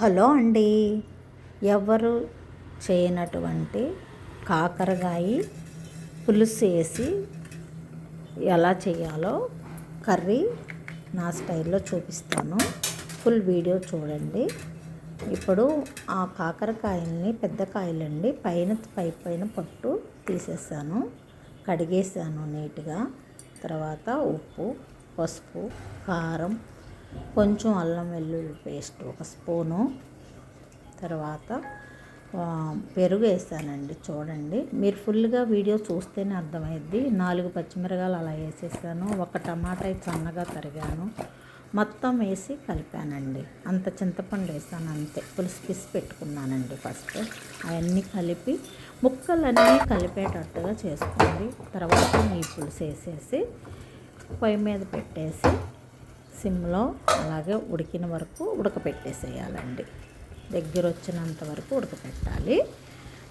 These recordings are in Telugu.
హలో అండి. ఎవరు చేయనటువంటి కాకరకాయ పులుసు వేసి ఎలా చేయాలో కర్రీ నా స్టైల్లో చూపిస్తాను. ఫుల్ వీడియో చూడండి. ఇప్పుడు ఆ కాకరకాయల్ని, పెద్ద కాయలండి, పైన పట్టు తీసేసాను, కడిగేసాను నీట్గా. తర్వాత ఉప్పు, పసుపు, కారం, కొంచెం అల్లం వెల్లుల్లి పేస్ట్ ఒక స్పూను, తర్వాత పెరుగు వేసానండి. చూడండి, మీరు ఫుల్గా వీడియో చూస్తేనే అర్థమైద్ది. 4 పచ్చిమిరకాయలు అలా వేసేసాను, ఒక టమాటా సన్నగా తరిగాను, మొత్తం వేసి కలిపానండి. అంత చింతపండు వేసాను, అంతే. పులుసు పిసి పెట్టుకున్నానండి. ఫస్ట్ అవన్నీ కలిపి ముక్కలన్నీ కలిపేటట్టుగా చేసుకోండి. తర్వాత ఈ పులుసు వేసేసి పొయ్యి మీద పెట్టేసి సిమ్లో అలాగే ఉడికిన వరకు ఉడకపెట్టేసేయాలండి. దగ్గర వచ్చినంత వరకు ఉడకపెట్టాలి.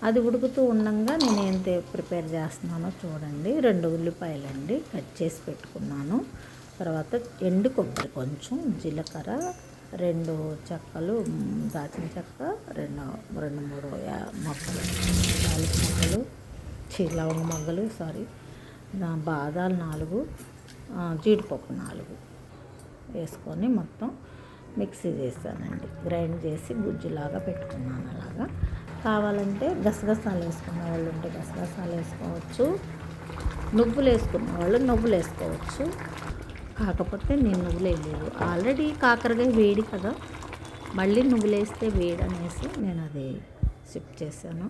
అది ఉడుకుతూ ఉండగా నేను ఏం ప్రిపేర్ చేస్తున్నానో చూడండి. 2 ఉల్లిపాయలండి కట్ చేసి పెట్టుకున్నాను. తర్వాత ఎండు కొబ్బరి, కొంచెం జీలకర్ర, 2 చెక్కలు, దాచిన చెక్క, 2-3 మొగ్గలు, యాలకి మొగ్గలు, లవంగ మొగ్గలు, బాదాలు 4, జీడిపప్పు 4 వేసుకొని మొత్తం మిక్సీ చేశానండి. గ్రైండ్ చేసి గుజ్జులాగా పెట్టుకున్నాను. అలాగా కావాలంటే గసగసాలు వేసుకున్న వాళ్ళు ఉంటే గసగసాలు వేసుకోవచ్చు, నువ్వులు వేసుకున్న వాళ్ళు నువ్వులు వేసుకోవచ్చు. కాకపోతే నేను నువ్వులు వేయలేదు. ఆల్రెడీ కాకరకాయ వేడి కదా, మళ్ళీ నువ్వులు వేస్తే వేడి అనేసి నేను అది షిఫ్ట్ చేశాను.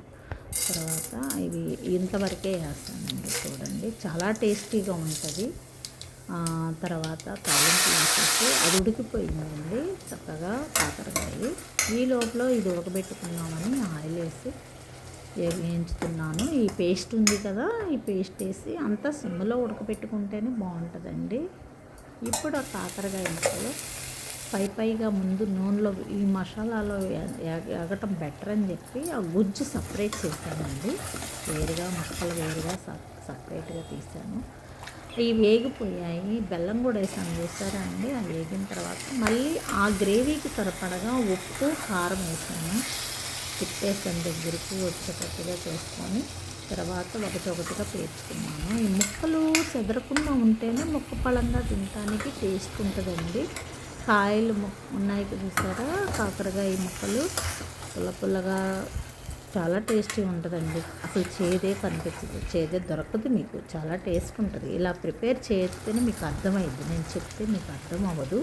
తర్వాత ఇవి ఇంతవరకే వేస్తానండి. చూడండి, చాలా టేస్టీగా ఉంటుంది. తర్వాత తాలింపు వేసేసి అది ఉడికిపోయిందండి చక్కగా కాకరకాయ. ఈ లోపల ఇది ఉడకబెట్టుకున్నామని ఆయిల్ వేసి వేయించుతున్నాను. ఈ పేస్ట్ ఉంది కదా, ఈ పేస్ట్ వేసి అంతా సిమ్లో ఉడకబెట్టుకుంటేనే బాగుంటుందండి. ఇప్పుడు ఆ కాకరకాయ ముక్కలు పైగా ముందు నూనెలో ఈ మసాలాలో ఎగటం బెటర్ అని చెప్పి ఆ గుజ్జు సపరేట్ చేశానండి. ముక్కలు వేరుగా సపరేట్గా తీసాను. ఇవి వేగిపోయాయి. బెల్లం కూడా వేసాను, చూసారా అండి. అవి వేగిన తర్వాత మళ్ళీ ఆ గ్రేవీకి సరిపడగా ఉప్పు, కారం వేసాను. తిప్పేసాను, దగ్గరికి వచ్చేటట్టుగా చేసుకొని తర్వాత ఒకటిగా పేర్చుకున్నాను. ఈ ముక్కలు చెదరకుండా ఉంటేనే ముక్క పళంగా తినడానికి టేస్ట్ ఉంటుందండి. కాయలు ఉన్నాయి చూసారా, కాకరకాయ ముక్కలు పుల్లగా చాలా టేస్టీ ఉంటుందండి. అసలు చేదే కనిపించదు, చేదే దొరకదు మీకు. చాలా టేస్ట్ ఉంటుంది. ఇలా ప్రిపేర్ చేస్తేనే మీకు అర్థమైంది, నేను చెప్తే మీకు అర్థం అవ్వదు.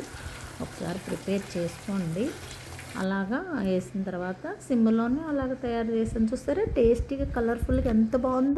ఒకసారి ప్రిపేర్ చేసుకోండి. అలాగా వేసిన తర్వాత సిమ్లోనే అలాగ తయారు చేసాను. చూస్తారా టేస్టీగా, కలర్ఫుల్గా ఎంత బాగుందో.